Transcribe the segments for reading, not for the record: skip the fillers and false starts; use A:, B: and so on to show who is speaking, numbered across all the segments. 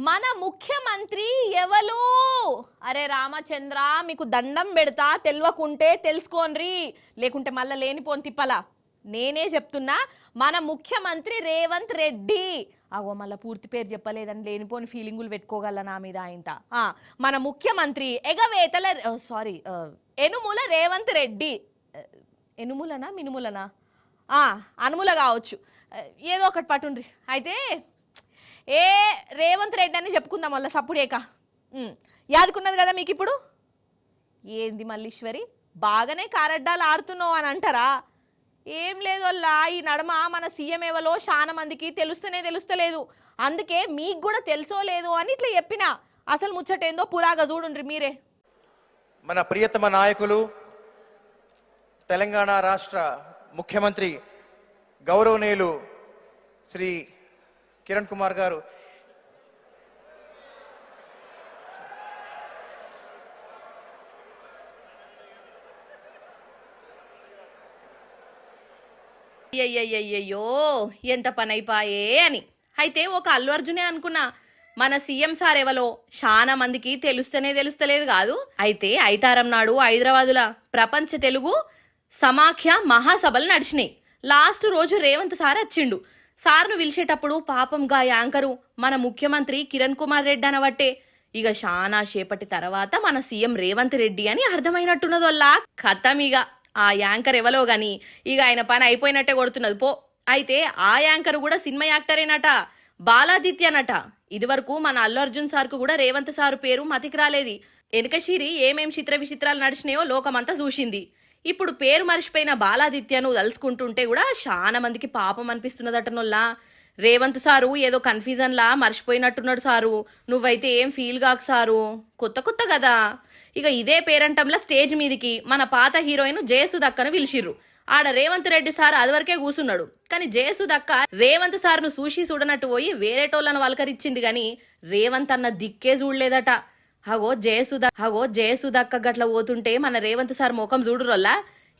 A: మన ముఖ్యమంత్రి ఎవలు? అరే రామచంద్ర, మీకు దండం పెడతా, తెల్వకుంటే తెలుసుకోండి, లేకుంటే మళ్ళా లేనిపోని తిప్పలా. నేనే చెప్తున్నా, మన ముఖ్యమంత్రి రేవంత్ రెడ్డి. అగో మళ్ళీ పూర్తి పేరు చెప్పలేదని లేనిపోని ఫీలింగులు పెట్టుకోగల నా మీద ఇంత. మన ముఖ్యమంత్రి ఎగవేతల ఎనుముల రేవంత్ రెడ్డి. ఎనుములనా మినుములనా? అనుముల కావచ్చు, ఏదో ఒకటి పట్టుండ్రి. అయితే రేవంత్ రెడ్డి అని చెప్పుకుందాం మళ్ళీ సప్పుడేక. యాదుకున్నది కదా మీకు ఇప్పుడు. ఏంది మల్లీశ్వరి, బాగానే కారడ్డాలు ఆడుతున్నావు అని అంటారా? ఏం లేదు వల్ల ఈ నడమ మన సీఎం ఎవలో చాలా మందికి తెలుస్తలేదు. అందుకే మీకు కూడా తెలుసో లేదు అని ఇట్లా చెప్పిన. అసలు ముచ్చటేందో పురాగా చూడుండ్రి మీరే.
B: మన ప్రియతమ నాయకులు తెలంగాణ రాష్ట్ర ముఖ్యమంత్రి గౌరవనీయులు శ్రీ కిరణ్ కుమార్ గారు
A: అయ్యయ్యయ్యో ఎంత పని అయిపోయే అని. అయితే ఒక అల్లు అర్జునే అనుకున్నా, మన సీఎం సార్ ఎవలో చాలా మందికి తెలుస్తలేదు కాదు. అయితే ఐతారం నాడు హైదరాబాదుల ప్రపంచ తెలుగు సమాఖ్య మహాసభలు నడిచినాయి. లాస్ట్ రోజు రేవంత్ సార్ వచ్చిండు. సార్ను పిలిచేటప్పుడు పాపంగా యాంకరు మన ముఖ్యమంత్రి కిరణ్ కుమార్ రెడ్డి అనబట్టే ఇక చాలా సేపటి తర్వాత మన సీఎం రేవంత్ రెడ్డి అని అర్థమైనట్టున్నది వల్ల ఖతం. ఇక ఆ యాంకర్ ఎవలో గాని ఇక ఆయన పని అయిపోయినట్టే కొడుతున్నది పో. అయితే ఆ యాంకర్ కూడా సినిమా యాక్టరేనట, బాలాదిత్యనట. ఇదివరకు మన అల్లు అర్జున్ సార్కు కూడా రేవంత్ సారు పేరు మతికి రాలేదు. ఎనకశీరి ఏమేం చిత్ర విచిత్రాలు నడిచినాయో లోకమంతా చూసింది. ఇప్పుడు పేరు మర్చిపోయిన బాలాదిత్యను తలుసుకుంటుంటే కూడా చాలా మందికి పాపం అనిపిస్తున్నదటనొల్లా. రేవంత్ సారు ఏదో కన్ఫ్యూజన్లా మర్చిపోయినట్టున్నాడు సారు, నువ్వైతే ఏం ఫీల్ కాకు సారు, కొత్త కదా. ఇక ఇదే పేరంటంలో స్టేజ్ మీదికి మన పాత హీరోయిన్ జయసుదక్కను పిలిచిర్రు. ఆడ రేవంత్ రెడ్డి సార్ అదివరకే కూసున్నాడు. కానీ జయసుదక్క రేవంత్ సార్ను చూసి చూడనట్టు పోయి వేరేటోళ్ళను వలకరిచ్చింది గాని రేవంత్ అన్న దిక్కే చూడలేదట. హగో జయసుదక్క గట్ల పోతుంటే మన రేవంత్ సార్ ముఖం చూడురల్లా.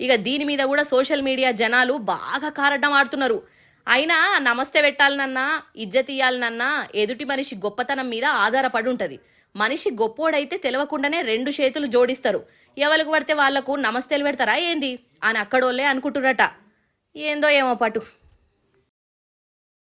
A: ఇక దీని మీద కూడా సోషల్ మీడియా జనాలు బాగా కారడ్డం ఆడుతున్నారు. అయినా నమస్తే పెట్టాలనన్నా, ఇజ్జత్ ఇయ్యాలనన్నా ఎదుటి మనిషి గొప్పతనం మీద ఆధారపడి ఉంటది. మనిషి గొప్పోడైతే తెలవకుండానే 2 చేతులు జోడిస్తారు. ఎవరికి పడితే వాళ్లకు నమస్తేలు పెడతారా ఏంది అని అక్కడోళ్ళే అనుకుంటురట. ఏందో ఏమో పటు.